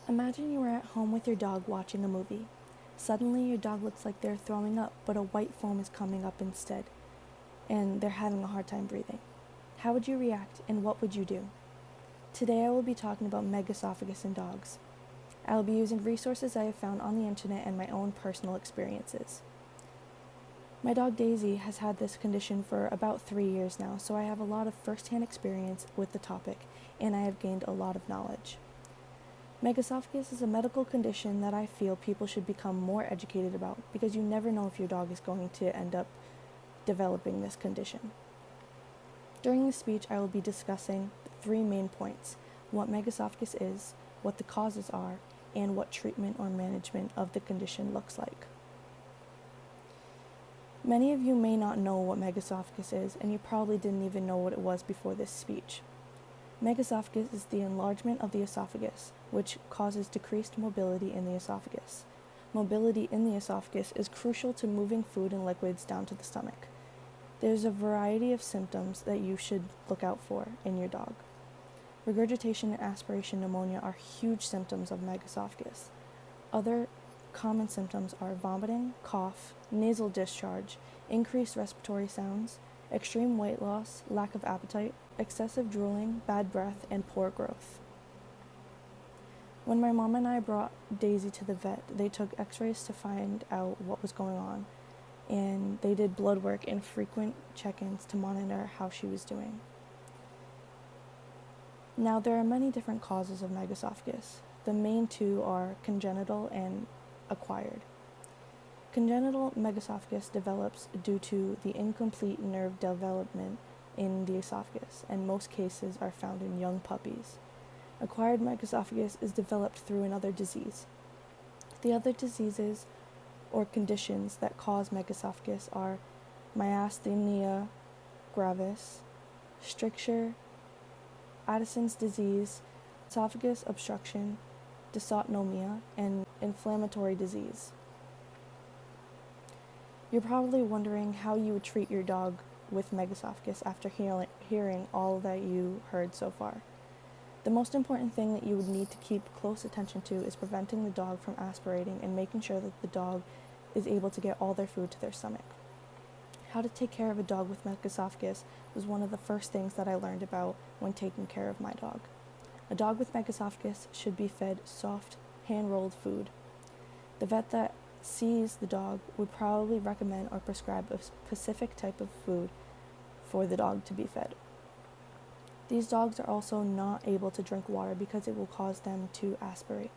Imagine you are at home with your dog watching a movie. Suddenly, your dog looks like they're throwing up, but a white foam is coming up instead, and they're having a hard time breathing. How would you react, and what would you do? Today, I will be talking about megaesophagus in dogs. I will be using resources I have found on the internet and my own personal experiences. My dog Daisy has had this condition for about 3 years now, so I have a lot of first-hand experience with the topic, and I have gained a lot of knowledge. Megaesophagus is a medical condition that I feel people should become more educated about because you never know if your dog is going to end up developing this condition. During this speech, I will be discussing 3 main points: what megaesophagus is, what the causes are, and what treatment or management of the condition looks like. Many of you may not know what megaesophagus is, and you probably didn't even know what it was before this speech. Megaesophagus is the enlargement of the esophagus, which causes decreased mobility in the esophagus. Mobility in the esophagus is crucial to moving food and liquids down to the stomach. There's a variety of symptoms that you should look out for in your dog. Regurgitation and aspiration pneumonia are huge symptoms of megaesophagus. Other common symptoms are vomiting, cough, nasal discharge, increased respiratory sounds, extreme weight loss, lack of appetite, excessive drooling, bad breath, and poor growth. When my mom and I brought Daisy to the vet, they took x-rays to find out what was going on, and they did blood work and frequent check-ins to monitor how she was doing. Now, there are many different causes of megaesophagus. The main 2 are congenital and acquired. Congenital megaesophagus develops due to the incomplete nerve development in the esophagus, and most cases are found in young puppies. Acquired megaesophagus is developed through another disease. The other diseases or conditions that cause megaesophagus are myasthenia gravis, stricture, Addison's disease, esophagus obstruction, dysautonomia, and inflammatory disease. You're probably wondering how you would treat your dog with megaesophagus after hearing all that you heard so far. The most important thing that you would need to keep close attention to is preventing the dog from aspirating and making sure that the dog is able to get all their food to their stomach. How to take care of a dog with megaesophagus was one of the first things that I learned about when taking care of my dog. A dog with megaesophagus should be fed soft, hand-rolled food. The vet that sees the dog would probably recommend or prescribe a specific type of food for the dog to be fed. These dogs are also not able to drink water because it will cause them to aspirate.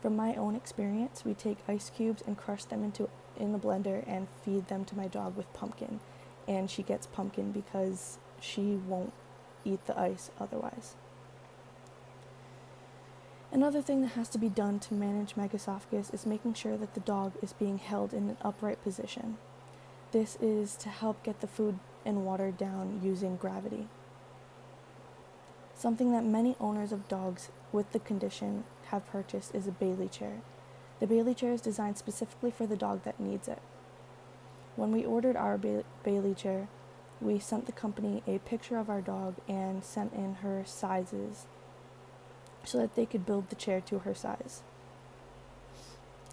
From my own experience, we take ice cubes and crush them in the blender and feed them to my dog with pumpkin, and she gets pumpkin because she won't eat the ice otherwise. Another thing that has to be done to manage megaesophagus is making sure that the dog is being held in an upright position. This is to help get the food and water down using gravity. Something that many owners of dogs with the condition have purchased is a Bailey chair. The Bailey chair is designed specifically for the dog that needs it. When we ordered our Bailey chair, we sent the company a picture of our dog and sent in her sizes so that they could build the chair to her size.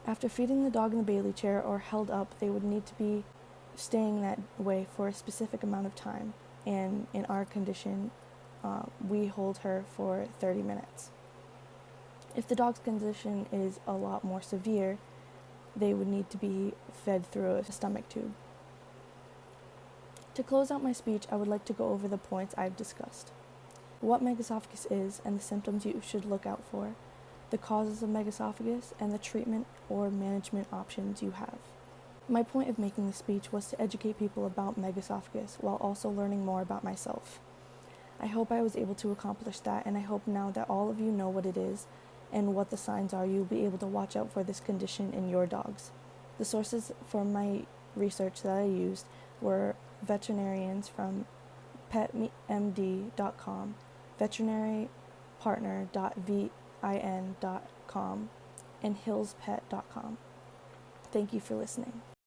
After feeding the dog in the Bailey chair or held up, they would need to be staying that way for a specific amount of time, and in our condition, we hold her for 30 minutes. If the dog's condition is a lot more severe, they would need to be fed through a stomach tube. To close out my speech, I would like to go over the points I've discussed: what megaesophagus is and the symptoms you should look out for, the causes of megaesophagus, and the treatment or management options you have. My point of making this speech was to educate people about megaesophagus while also learning more about myself. I hope I was able to accomplish that, and I hope now that all of you know what it is and what the signs are, you'll be able to watch out for this condition in your dogs. The sources for my research that I used were veterinarians from petmd.com, veterinarypartner.vin.com, and hillspet.com. Thank you for listening.